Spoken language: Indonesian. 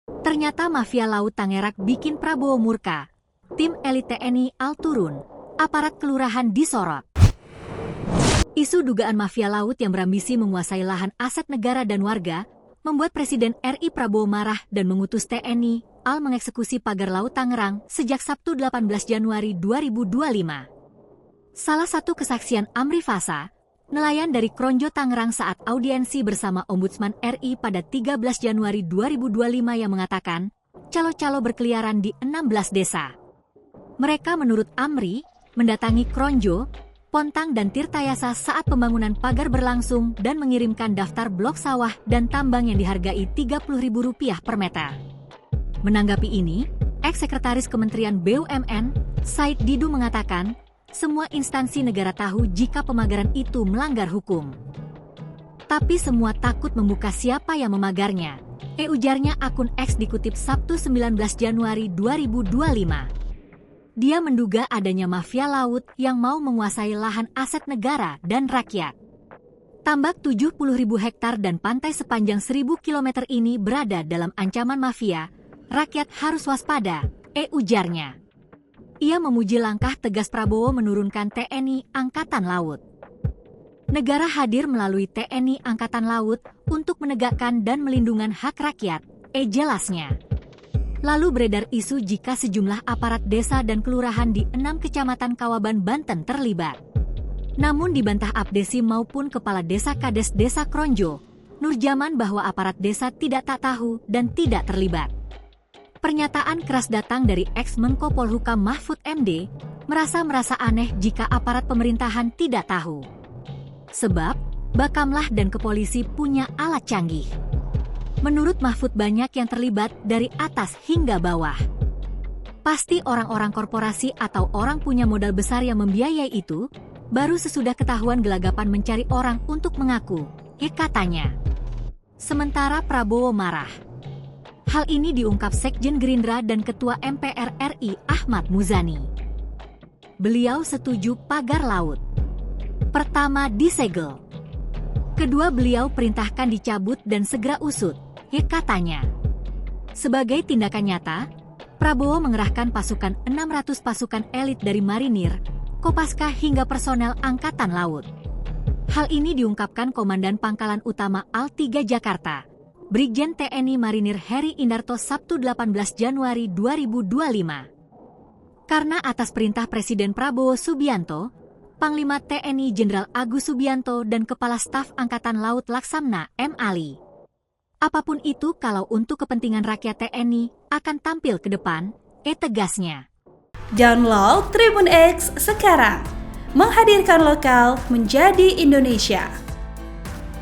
Ternyata mafia laut Tangerang bikin Prabowo murka. Tim elit TNI AL turun, aparat kelurahan disorot. Isu dugaan mafia laut yang berambisi menguasai lahan aset negara dan warga membuat Presiden RI Prabowo marah dan mengutus TNI AL mengeksekusi pagar laut Tangerang sejak Sabtu 18 Januari 2025. Salah satu kesaksian Amri Fasa, nelayan dari Kronjo Tangerang saat audiensi bersama Ombudsman RI pada 13 Januari 2025 yang mengatakan, calo-calo berkeliaran di 16 desa. Mereka menurut Amri, mendatangi Kronjo, Pontang dan Tirtayasa saat pembangunan pagar berlangsung dan mengirimkan daftar blok sawah dan tambang yang dihargai Rp30.000 per meter. Menanggapi ini, Ex-Sekretaris Kementerian BUMN, Said Didu mengatakan, semua instansi negara tahu jika pemagaran itu melanggar hukum. Tapi semua takut membuka siapa yang memagarnya, ujarnya akun X dikutip Sabtu 19 Januari 2025. Dia menduga adanya mafia laut yang mau menguasai lahan aset negara dan rakyat. Tambak 70.000 hektar dan pantai sepanjang 1.000 km ini berada dalam ancaman mafia. Rakyat harus waspada, ujarnya. Ia memuji langkah tegas Prabowo menurunkan TNI Angkatan Laut. Negara hadir melalui TNI Angkatan Laut untuk menegakkan dan melindungi hak rakyat, jelasnya. Lalu beredar isu jika sejumlah aparat desa dan kelurahan di 6 kecamatan Kawaban, Banten terlibat. Namun dibantah Abdesi maupun Kepala Desa Kades Desa Kronjo, Nurjaman bahwa aparat desa tak tahu dan tidak terlibat. Pernyataan keras datang dari ex-Menko Polhukam Mahfud MD, merasa aneh jika aparat pemerintahan tidak tahu. Sebab, Bakamlah dan Kepolisi punya alat canggih. Menurut Mahfud banyak yang terlibat dari atas hingga bawah. Pasti orang-orang korporasi atau orang punya modal besar yang membiayai itu, baru sesudah ketahuan gelagapan mencari orang untuk mengaku, katanya. Sementara Prabowo marah. Hal ini diungkap Sekjen Gerindra dan Ketua MPR RI Ahmad Muzani. Beliau setuju pagar laut pertama disegel. Kedua beliau perintahkan dicabut dan segera usut, katanya. Sebagai tindakan nyata, Prabowo mengerahkan pasukan 600 pasukan elit dari marinir, Kopaska hingga personel Angkatan Laut. Hal ini diungkapkan Komandan Pangkalan Utama AL 3 Jakarta, Brigjen TNI Marinir Heri Indarto Sabtu 18 Januari 2025. Karena atas perintah Presiden Prabowo Subianto, Panglima TNI Jenderal Agus Subianto dan Kepala Staf Angkatan Laut Laksamna M. Ali. Apapun itu kalau untuk kepentingan rakyat TNI akan tampil ke depan, tegasnya. Download Tribun X sekarang, menghadirkan lokal menjadi Indonesia.